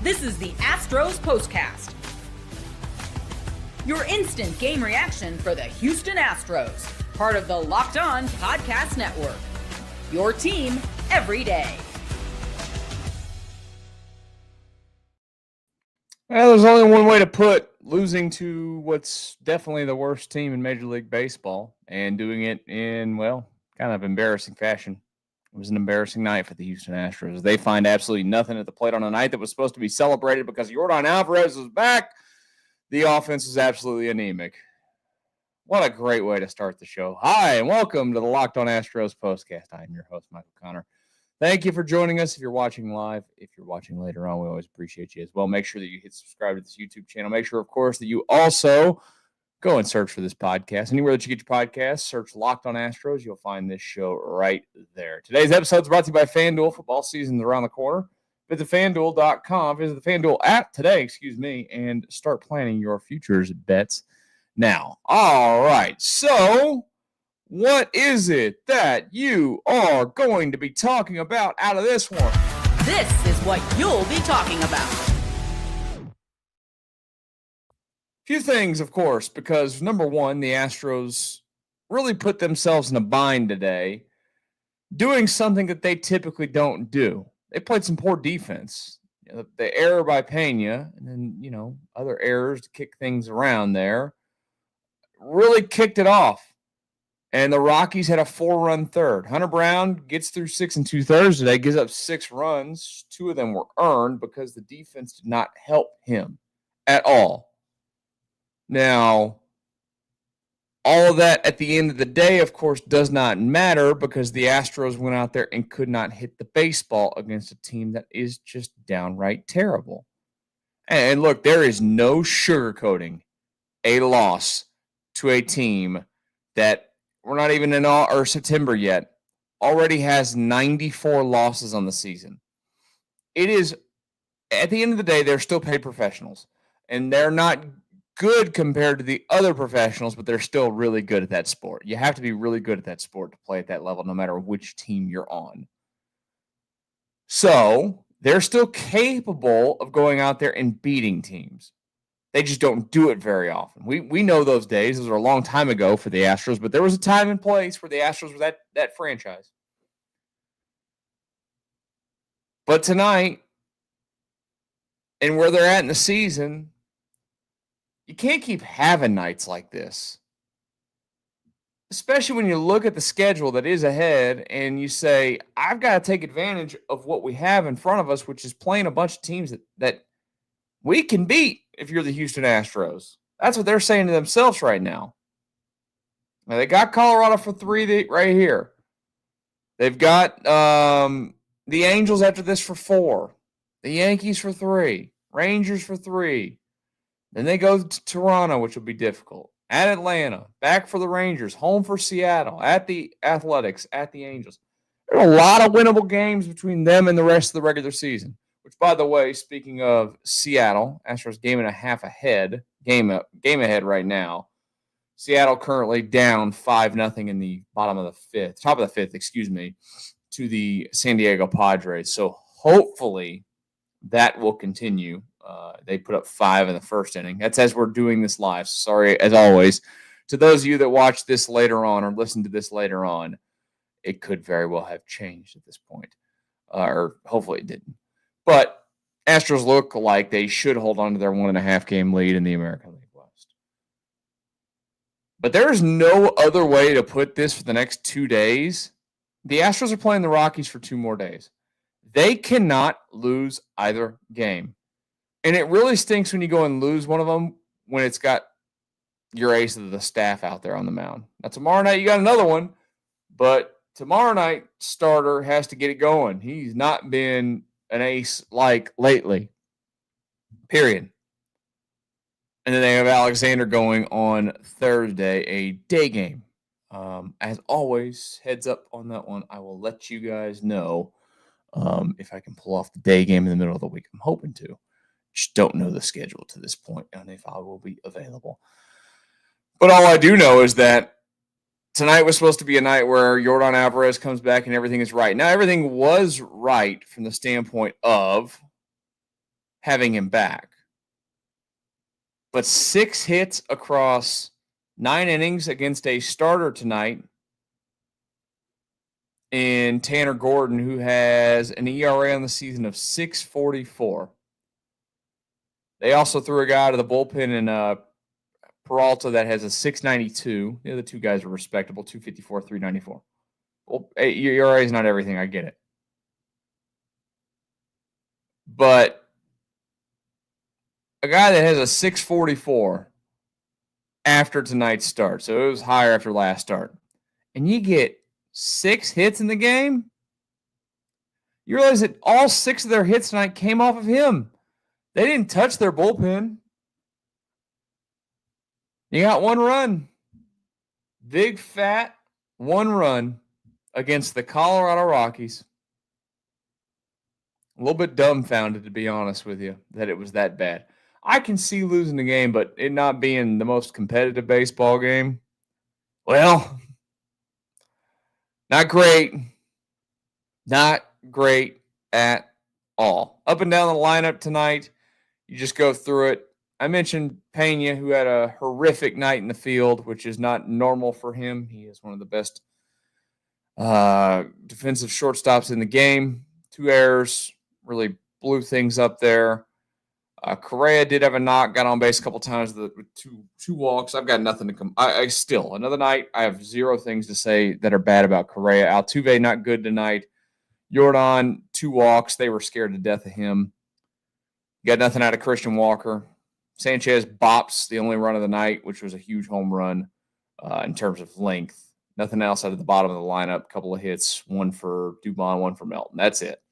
This is the Astros Postcast, your instant game reaction for the Houston Astros, part of the Locked On Podcast Network, your team every day. Well, there's only one way to put losing to what's definitely the worst team in Major League Baseball and doing it in, well, kind of embarrassing fashion. It was an embarrassing night for the Houston Astros. They find absolutely nothing at the plate on a night that was supposed to be celebrated because Yordan Alvarez was back. The offense was absolutely anemic. What a great way to start the show. Hi, and welcome to the Locked On Astros Postcast. I'm your host, Michael Connor. Thank you for joining us. If you're watching live, if you're watching later on, we always appreciate you as well. Make sure that you hit subscribe to this YouTube channel. Make sure, of course, that you also go and search for this podcast. Anywhere that you get your podcasts, search Locked On Astros. You'll find this show right there. Today's episode is brought to you by FanDuel. Football season is around the corner. Visit FanDuel.com. Visit the FanDuel app today, and start planning your futures bets now. All right, so what is it that you are going to be talking about out of this one? This is what you'll be talking about. Few things, of course, because number one, the Astros really put themselves in a bind today, doing something that they typically don't do. They played some poor defense. The error by Pena, and then, other errors to kick things around there, really kicked it off. And the Rockies had a 4-run third. Hunter Brown gets through 6 2/3 today, gives up 6 runs. 2 of them were earned because the defense did not help him at all. Now, all of that at the end of the day, of course, does not matter because the Astros went out there and could not hit the baseball against a team that is just downright terrible. And look, there is no sugarcoating a loss to a team that we're not even in September yet, already has 94 losses on the season. It is, at the end of the day, they're still paid professionals, and they're not good compared to the other professionals, but they're still really good at that sport. You have to be really good at that sport to play at that level, no matter which team you're on. So they're still capable of going out there and beating teams. They just don't do it very often. We know those days. Those are a long time ago for the Astros, but there was a time and place where the Astros were that franchise. But tonight, and where they're at in the season, you can't keep having nights like this. Especially when you look at the schedule that is ahead and you say, I've got to take advantage of what we have in front of us, which is playing a bunch of teams that we can beat if you're the Houston Astros. That's what they're saying to themselves right now. Now, they got Colorado for 3 right here. They've got the Angels after this for 4. The Yankees for 3. Rangers for 3. Then they go to Toronto, which will be difficult. At Atlanta, back for the Rangers, home for Seattle, at the Athletics, at the Angels. There are a lot of winnable games between them and the rest of the regular season. Which, by the way, speaking of Seattle, Astros game ahead right now. Seattle currently down 5-0 in the top of the fifth, to the San Diego Padres. So hopefully that will continue. They put up 5 in the first inning. That's as we're doing this live. Sorry, as always, to those of you that watch this later on or listen to this later on, it could very well have changed at this point, or hopefully it didn't. But Astros look like they should hold on to their 1.5-game lead in the American League West. But there is no other way to put this for the next 2 days. The Astros are playing the Rockies for 2 more days. They cannot lose either game. And it really stinks when you go and lose one of them when it's got your ace of the staff out there on the mound. Now, tomorrow night you got another one, but tomorrow night starter has to get it going. He's not been an ace like lately, period. And then they have Alexander going on Thursday, a day game. As always, heads up on that one. I will let you guys know if I can pull off the day game in the middle of the week. I'm hoping to. Just don't know the schedule to this point and if I will be available. But all I do know is that tonight was supposed to be a night where Yordan Alvarez comes back and everything is right. Now, everything was right from the standpoint of having him back. But 6 hits across 9 innings against a starter tonight in Tanner Gordon, who has an ERA on the season of 6.44. They also threw a guy to the bullpen in Peralta that has a 6.92. The other two guys are respectable, 2.54, 3.94. Well, your ERA is not everything. I get it. But a guy that has a 6.44 after tonight's start, so it was higher after last start, and you get 6 hits in the game, you realize that all 6 of their hits tonight came off of him. They didn't touch their bullpen. You got 1 run. Big, fat 1 run against the Colorado Rockies. A little bit dumbfounded, to be honest with you, that it was that bad. I can see losing the game, but it not being the most competitive baseball game, well, not great. Not great at all. Up and down the lineup tonight, you just go through it. I mentioned Pena, who had a horrific night in the field, which is not normal for him. He is one of the best defensive shortstops in the game. 2 errors, really blew things up there. Correa did have a knock, got on base a couple times with two walks. I've got nothing to come. I still, another night, I have 0 things to say that are bad about Correa. Altuve, not good tonight. Jordan, 2 walks. They were scared to death of him. Got nothing out of Christian Walker. Sanchez bops the only run of the night, which was a huge home run in terms of length. Nothing else out of the bottom of the lineup. A couple of hits, 1 for Dubon, 1 for Melton. That's it.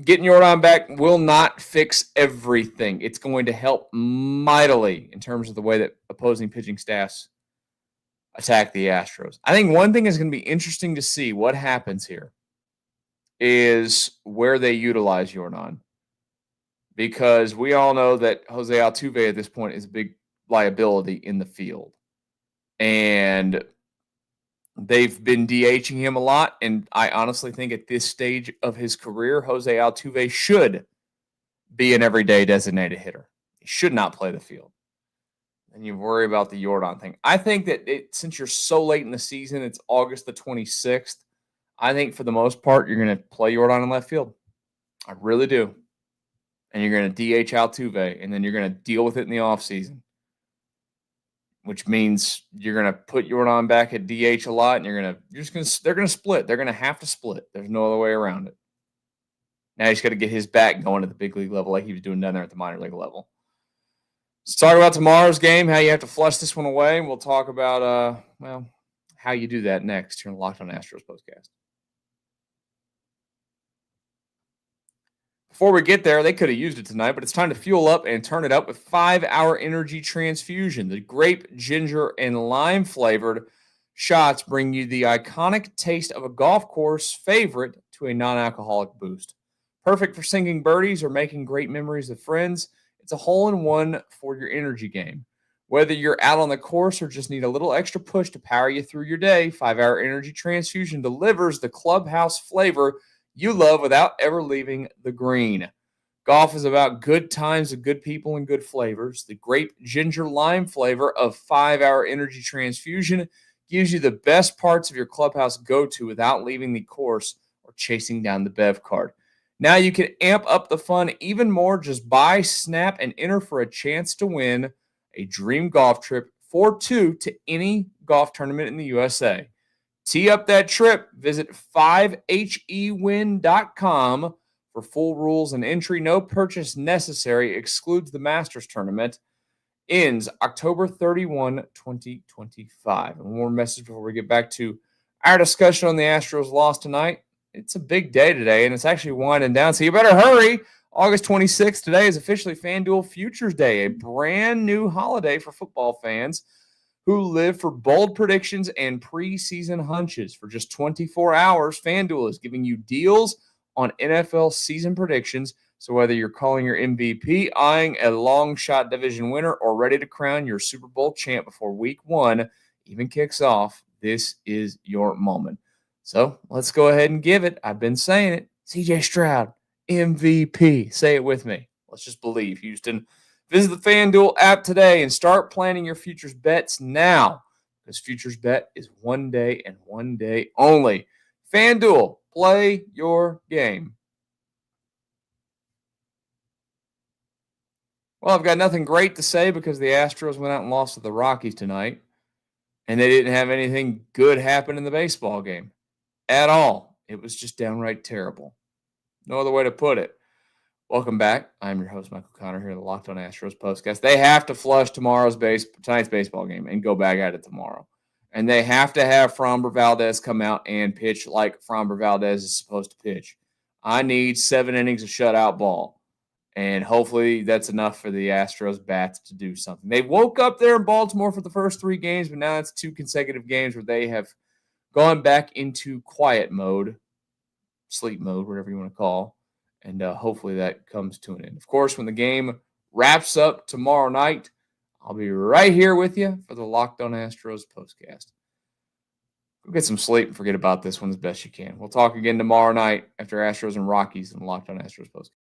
Getting Jordan back will not fix everything. It's going to help mightily in terms of the way that opposing pitching staffs attack the Astros. I think one thing is going to be interesting to see what happens here is where they utilize Jordan. Because we all know that Jose Altuve at this point is a big liability in the field. And they've been DHing him a lot, and I honestly think at this stage of his career, Jose Altuve should be an everyday designated hitter. He should not play the field. And you worry about the Jordan thing. I think that since you're so late in the season, it's August the 26th, I think for the most part, you're going to play Jordan in left field. I really do. And you're going to DH Altuve, and then you're going to deal with it in the offseason. Which means you're going to put Jordan back at DH a lot, and they're going to split. They're going to have to split. There's no other way around it. Now he's got to get his back going at the big league level like he was doing down there at the minor league level. Let's talk about tomorrow's game, how you have to flush this one away, and we'll talk about, how you do that next here on the Locked On Astros Postcast. Before we get there, they could have used it tonight, but it's time to fuel up and turn it up with 5-Hour Energy Transfusion. The grape, ginger, and lime flavored shots bring you the iconic taste of a golf course favorite to a non-alcoholic boost. Perfect for sinking birdies or making great memories with friends, it's a hole-in-one for your energy game. Whether you're out on the course or just need a little extra push to power you through your day, 5-Hour Energy Transfusion delivers the clubhouse flavor you love without ever leaving the green. Golf is about good times with good people and good flavors. The grape, ginger, lime flavor of 5-Hour Energy Transfusion gives you the best parts of your clubhouse go-to without leaving the course or chasing down the bev card. Now you can amp up the fun even more. Just buy, snap, and enter for a chance to win a dream golf trip for 2 to any golf tournament in the USA. Tee up that trip. Visit 5hewin.com for full rules and entry. No purchase necessary. Excludes the Masters tournament. Ends October 31, 2025. And one more message before we get back to our discussion on the Astros loss tonight. It's a big day today, and it's actually winding down, so you better hurry. August 26th today is officially FanDuel Futures Day, a brand new holiday for football fans who live for bold predictions and preseason hunches. For just 24 hours, FanDuel is giving you deals on NFL season predictions. So whether you're calling your MVP, eyeing a long shot division winner, or ready to crown your Super Bowl champ before week 1 even kicks off, this is your moment. So let's go ahead and give it. I've been saying it. CJ Stroud MVP. Say it with me. Let's just believe, Houston. Visit the FanDuel app today and start planning your futures bets now, because futures bet is one day and one day only. FanDuel, play your game. Well, I've got nothing great to say because the Astros went out and lost to the Rockies tonight, and they didn't have anything good happen in the baseball game at all. It was just downright terrible. No other way to put it. Welcome back. I'm your host, Michael Connor, here at the Locked On Astros Postcast. They have to flush tonight's baseball game and go back at it tomorrow. And they have to have Framber Valdez come out and pitch like Framber Valdez is supposed to pitch. I need 7 innings of shutout ball. And hopefully that's enough for the Astros bats to do something. They woke up there in Baltimore for the first 3 games, but now it's 2 consecutive games where they have gone back into quiet mode, sleep mode, whatever you want to call. And hopefully that comes to an end. Of course, when the game wraps up tomorrow night, I'll be right here with you for the Locked On Astros Postcast. Go get some sleep and forget about this one as best you can. We'll talk again tomorrow night after Astros and Rockies and the Locked On Astros Postcast.